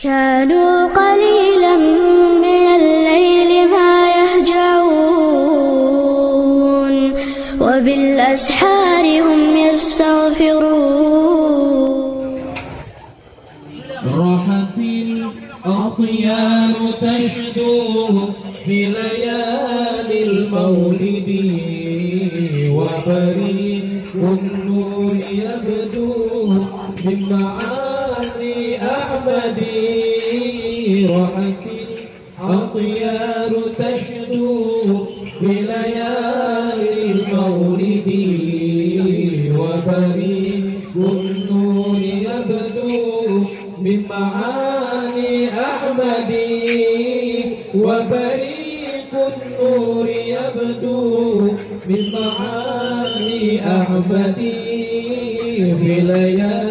كانوا قليلا من الليل ما يهجعون وبالأسحار هم يستغفرون. راحت الأطيار تشدو في ليالي المولد وبريق النور يبدو من معاني أحمد. راحت الأطيار تشدو في ليالي المولد وبريق النور يبدو من معاني أحمد. وبريق النور يبدو من معاني أحمد في ليالي